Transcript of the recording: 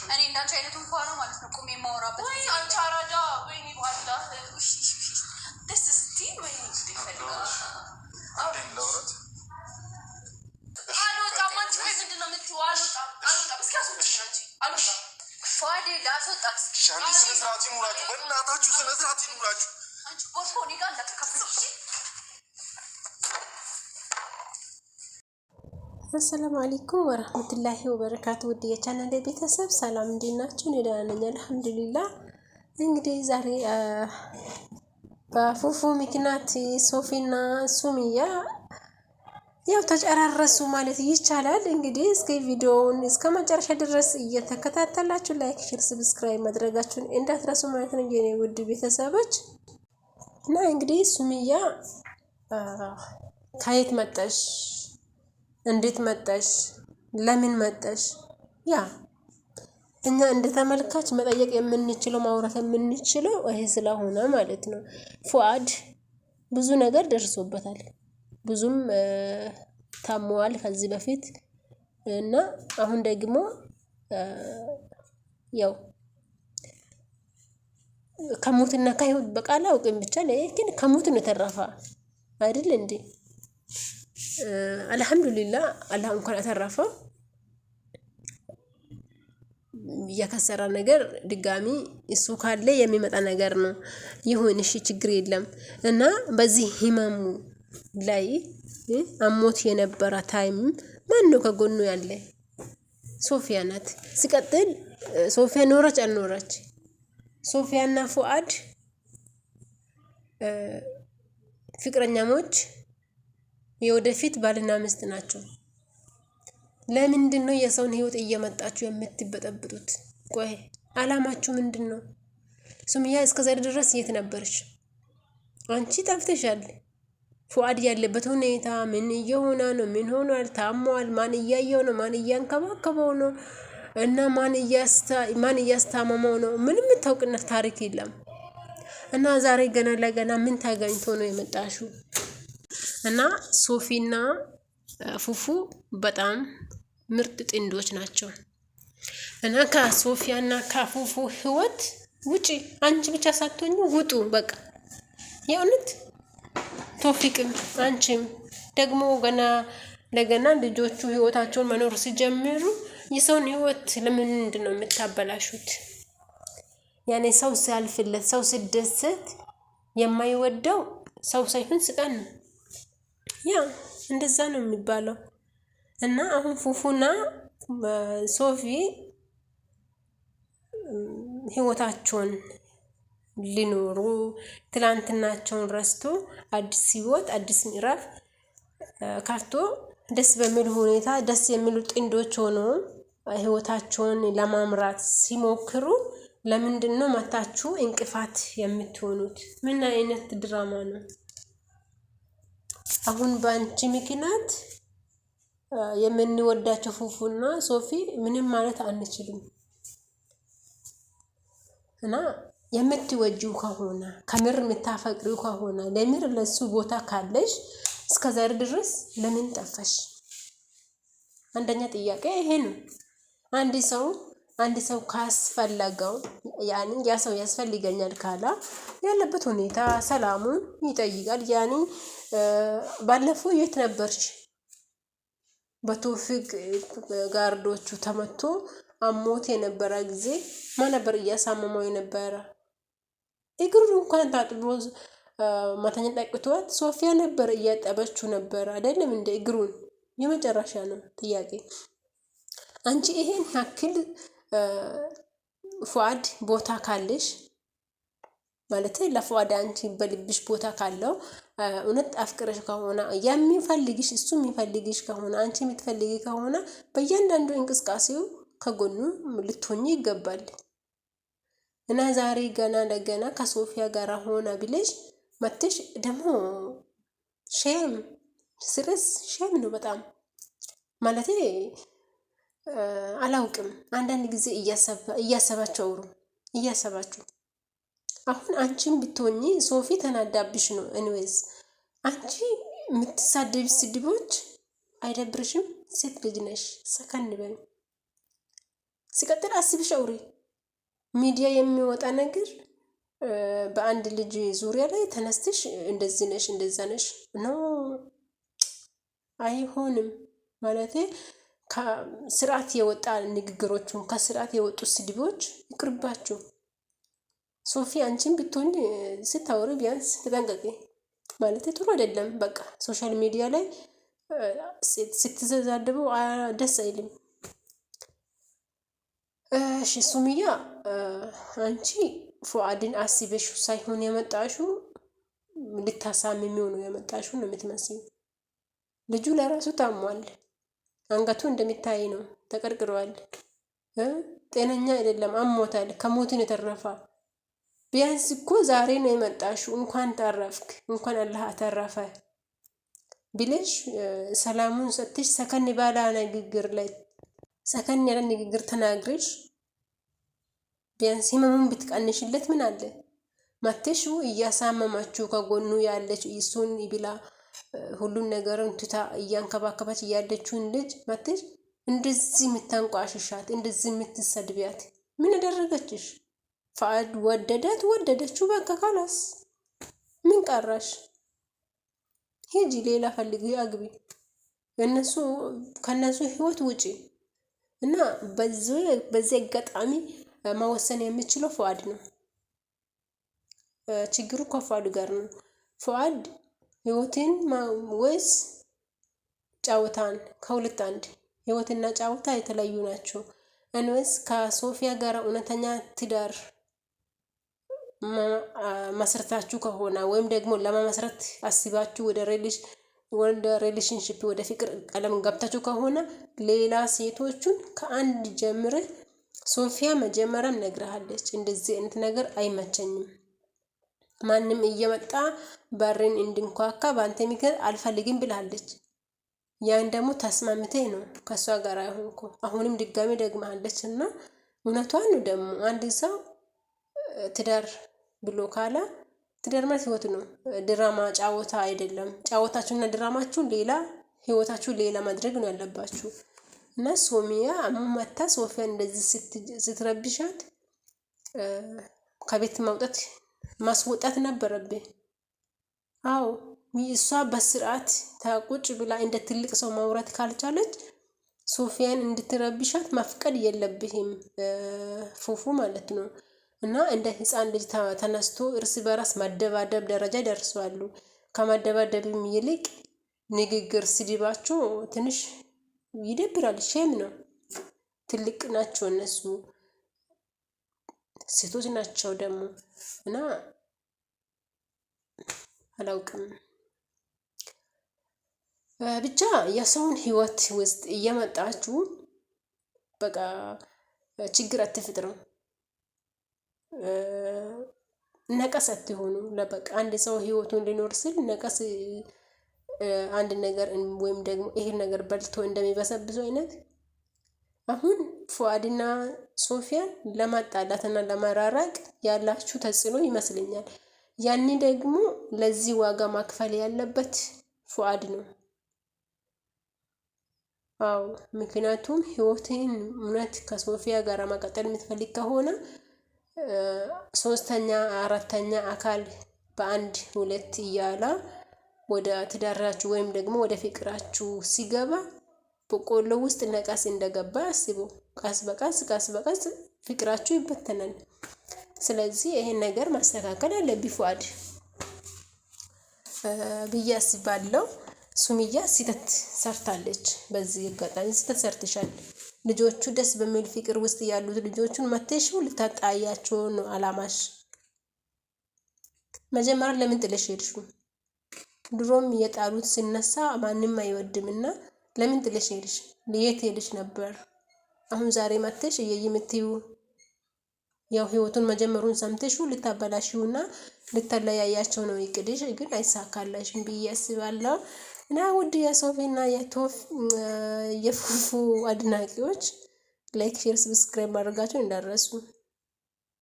እኔ እንዳንቺ አይነቱ እንኳን ነው ማለት ነው ቁሜ የማወራበት ወይ አንቺ አራዳ ወይኔ ባዳ ደስ ስትይ ወይ ይፈልጋል አልወጣም። አንቺ ወይ ምንድን ነው የምትይው? አልወጣም እስኪ አስወጪኝ አንቺ አልወጣም። ፏዴ ላስወጣት ሻንዲ ስነ ስርዓት ይኑራችሁ፣ በእናታችሁ ስነ ስርዓት ይኑራችሁ። አንቺ ቦርኮ እኔ ጋር እንዳትከፍልሽ። አሰላሙ አለይኩም ወራህመቱላሂ ወበረካቱ። ውድ የቻናሌ ቤተሰብ ሰላም እንዴት ናችሁ? እኔ ደህና ነኝ አልሐምዱሊላህ። እንግዲህ ዛሬ በፉፉ ምክንያት ሶፊና ሱሚያ ያው ተጨራረሱ ማለት ይቻላል። እንግዲህ እስከ ቪዲዮውን እስከ መጨረሻ ድረስ እየተከታተላችሁ ላይክ፣ ሼር፣ ሰብስክራይብ ማድረጋችሁን እንዳትረሱ ማለት ነው የኔ ውድ ቤተሰቦች። እና እንግዲህ ሱሚያ ከየት መጣሽ? እንዴት መጣሽ? ለምን መጣሽ? ያ እኛ እንደ ተመልካች መጠየቅ የምንችለው ማውራት የምንችለው ይሄ ስለሆነ ማለት ነው። ፉአድ ብዙ ነገር ደርሶበታል። ብዙም ታሟል ከዚህ በፊት እና አሁን ደግሞ ያው ከሞትና ከህይወት በቃላ አውቅም ብቻ ግን ከሞት ነው የተረፈ አይደል እንዴ? አልሐምዱሊላህ አላህ እንኳን አተረፈው። የከሰራ ነገር ድጋሚ እሱ ካለ የሚመጣ ነገር ነው። ይሁን እሺ ችግር የለም። እና በዚህ ህመሙ ላይ አሞት የነበረ ታይም ማን ነው ከጎኑ ያለ? ሶፊያ ናት። ሲቀጥል ሶፊያ ኖረች አልኖረች ሶፊያና ፉአድ ፍቅረኛሞች የወደፊት ባልና ሚስት ናቸው። ለምንድን ነው የሰውን ህይወት እየመጣችሁ የምትበጠብጡት? ቆይ አላማችሁ ምንድን ነው? ሱሚያ እስከዛሬ ድረስ የት ነበርሽ? አንቺ ጠፍተሻል። ፉአድ ያለበት ሁኔታ ምን እየሆነ ነው? ምን ሆኗል? ታሟል? ማን እያየው ነው? ማን እያንከባከበው ነው? እና ማን እያስታመመው ነው? ምንም የምታውቅነት ታሪክ የለም። እና ዛሬ ገና ለገና ምን ታገኝቶ ነው የመጣሽው? እና ሶፊና ፉፉ በጣም ምርጥ ጥንዶች ናቸው። እና ከሶፊያና ከፉፉ ህይወት ውጪ። አንቺ ብቻ ሳትሆኚ ውጡ በቃ። የእውነት ቶፊቅም አንቺም ደግሞ ገና ለገና ልጆቹ ህይወታቸውን መኖር ሲጀምሩ የሰውን ህይወት ለምንድን ነው የምታበላሹት? ያኔ ሰው ሲያልፍለት ሰው ሲደሰት የማይወደው ሰው ሳይሆን ስቃን ነው። ያ እንደዛ ነው የሚባለው። እና አሁን ፉፉና ሶፊ ህይወታቸውን ሊኖሩ ትላንትናቸውን ረስቶ አዲስ ህይወት አዲስ ምዕራፍ ከፍቶ ደስ በሚል ሁኔታ ደስ የሚሉ ጥንዶች ሆኖ ህይወታቸውን ለማምራት ሲሞክሩ ለምንድን ነው መታችሁ እንቅፋት የምትሆኑት? ምን አይነት ድራማ ነው? አሁን በአንቺ ምክንያት የምንወዳቸው ፉፉና ሶፊ ምንም ማለት አንችልም። እና የምትወጂው ከሆነ ከምር የምታፈቅሪው ከሆነ ለምር ለሱ ቦታ ካለሽ እስከዛሬ ድረስ ለምን ጠፋሽ? አንደኛ ጥያቄ ይሄ ነው። አንድ ሰው ካስፈለገው ያ ሰው ያስፈልገኛል ካላ ያለበት ሁኔታ ሰላሙን ይጠይቃል። ባለፈው የት ነበርሽ? በቶፊቅ ጋርዶቹ ተመቶ አሞት የነበረ ጊዜ ማን ነበር እያሳመመው የነበረ? እግሩን እንኳን ታጥቦ ማተኛ ጠቅቷት ሶፊያ ነበር እያጠበችው ነበር አይደለም እንደ እግሩን። የመጨረሻ ነው ጥያቄ። አንቺ ይሄን ያክል ፉአድ ቦታ ካለሽ ማለት ለፉአድ አንቺ በልብሽ ቦታ ካለው እውነት አፍቅረሽ ከሆነ የሚፈልግሽ እሱ የሚፈልግሽ ከሆነ አንቺ የምትፈልጊ ከሆነ በእያንዳንዱ እንቅስቃሴው ከጎኑ ልትሆኚ ይገባል። እና ዛሬ ገና ለገና ከሶፊያ ጋር ሆና ብለሽ መጥተሽ ደግሞ ሼም ስርስ ሼም ነው በጣም ማለት አላውቅም። አንዳንድ ጊዜ እያሰባችሁ አሁን አንቺም ብትሆኚ ሶፊ ተናዳብሽ ነው። ኤኒዌይስ አንቺ የምትሳደቢ ስድቦች አይደብርሽም? ሴት ልጅ ነሽ፣ ሰከን በይ። ሲቀጥል አስብሽ አውሪ። ሚዲያ የሚወጣ ነገር በአንድ ልጅ ዙሪያ ላይ ተነስተሽ እንደዚህ ነሽ እንደዛ ነሽ ኖ አይሆንም። ማለቴ ከስርዓት የወጣ ንግግሮቹን ከስርዓት የወጡ ስድቦች ይቅርባችሁ። ሶፊ አንቺን ብትሆን ስታወሪ ቢያንስ ተጠንቀቂ። ማለት ጥሩ አይደለም። በቃ ሶሻል ሚዲያ ላይ ስትዘዛደቡ ደስ አይልም። እሺ ሱምያ አንቺ ፉአድን አስበሽ ሳይሆን የመጣሽው ልታሳምሚው ነው የመጣሽው ነው የምትመስዩ። ልጁ ለራሱ ታሟል። አንገቱ እንደሚታይ ነው ተቀርቅሯል። ጤነኛ አይደለም፣ አሞታል። ከሞትን የተረፋ ቢያንስ እኮ ዛሬ ነው የመጣሽው። እንኳን ተረፍክ፣ እንኳን አላህ አተረፈ ብለሽ ሰላሙን ሰጥተሽ ሰከን ባለ ንግግር ላይ ሰከን ያለ ንግግር ተናግረሽ ቢያንስ ህመሙን ብትቀንሽለት ምን አለ? መተሹ እያሳመማችሁ ከጎኑ ያለች እሱን ይብላ ሁሉን ነገርን ትታ እያንከባከባች ያለችውን ልጅ መተሽ እንደዚህ የምታንቋሽሻት እንደዚህ የምትሰድቢያት ምን አደረገችሽ? ፉአድ ወደዳት ወደደችው፣ በቃ ካላስ ምን ቀራሽ? ሂጂ ሌላ ፈልጊ፣ አግቢ፣ ከነሱ ህይወት ውጪ። እና በዚህ አጋጣሚ መወሰን የምችለው ፉአድ ነው። ችግሩ ከፉአድ ጋር ነው። ፉአድ ህይወትን ወይስ ጫወታን? ከሁለት አንድ። ህይወትና ጫወታ የተለያዩ ናቸው። እንወስ ከሶፊያ ጋር እውነተኛ ትዳር መስረታችሁ ከሆነ ወይም ደግሞ ለመመስረት አስባችሁ ወደ ሪሌሽንሺፕ ወደ ፍቅር ቀለም ገብታችሁ ከሆነ ሌላ ሴቶቹን ከአንድ ጀምረ ሶፊያ መጀመሪያም ነግረሃለች፣ እንደዚህ አይነት ነገር አይመቸኝም፣ ማንም እየመጣ በርን እንድንኳካ በአንተ ምክንያት አልፈልግም ብላለች። ያን ደግሞ ተስማምተህ ነው ከሷ ጋር አይሆንኩ። አሁንም ድጋሚ ደግማለች እና እውነቷን ነው። ደግሞ አንድ ሰው ትዳር ብሎ ካላ ትዳር ማለት ህይወት ነው። ድራማ ጫወታ አይደለም። ጫወታችሁና ድራማችሁ ሌላ፣ ህይወታችሁ ሌላ ማድረግ ነው ያለባችሁ። እና ሱምያ አመታ ሶፊያ እንደዚህ ስትረብሻት ከቤት ማስወጣት ነበረብህ። አዎ እሷ በስርዓት ታቁጭ ብላ እንደ ትልቅ ሰው ማውራት ካልቻለች ሶፊያን እንድትረብሻት መፍቀድ የለብህም ፉፉ ማለት ነው። እና እንደ ህፃን ልጅ ተነስቶ እርስ በራስ መደባደብ ደረጃ ደርሰዋል። ከመደባደብም ይልቅ ንግግር ስድባቸው ትንሽ ይደብራል። ሼም ነው። ትልቅ ናቸው እነሱ፣ ሴቶች ናቸው ደግሞ እና አላውቅም ብቻ የሰውን ህይወት ውስጥ እየመጣችሁ በቃ ችግር አትፍጥሩ። ነቀስ አትሆኑ። ለበቃ አንድ ሰው ህይወቱን ሊኖር ስል ነቀስ አንድ ነገር ወይም ደግሞ ይሄን ነገር በልቶ እንደሚበሰብሱ አይነት አሁን ፉአድና ሶፊያን ለማጣላትና ለመራራቅ ያላችሁ ተጽዕኖ ይመስለኛል። ያኔ ደግሞ ለዚህ ዋጋ ማክፈል ያለበት ፉአድ ነው። አዎ ምክንያቱም ህይወትን እውነት ከሶፊያ ጋር መቀጠል የምትፈልግ ከሆነ ሶስተኛ አራተኛ አካል በአንድ ሁለት እያላ ወደ ትዳራችሁ ወይም ደግሞ ወደ ፍቅራችሁ ሲገባ በቆሎ ውስጥ ነቀስ እንደገባ አስቡ። ቀስ በቀስ ፍቅራችሁ ይበተናል። ስለዚህ ይሄን ነገር ማስተካከል አለብኝ ፉአድ ብዬ አስባለሁ። ሱምያ ስህተት ሰርታለች። በዚህ አጋጣሚ ስህተት ሰርተሻል። ልጆቹ ደስ በሚል ፍቅር ውስጥ ያሉት ልጆቹን መተሽው ልታጣያቸው ነው አላማሽ። መጀመሪያ ለምን ጥለሽ ሄድሽ? ድሮም የጣሉት ሲነሳ ማንም አይወድምና ለምን ጥለሽ ሄድሽ? ለየት ሄድሽ ነበር? አሁን ዛሬ መተሽ የምትዩ ያው ህይወቱን መጀመሩን ሰምተሽው ልታበላሽውና ልታለያያቸው ነው እቅድሽ፣ ግን አይሳካላሽም ብዬ አስባለሁ። እና ውድ የሶፊና የፉፉ አድናቂዎች ላይክ፣ ሼር፣ ሰብስክራይብ ማድረጋቸውን እንዳትረሱ።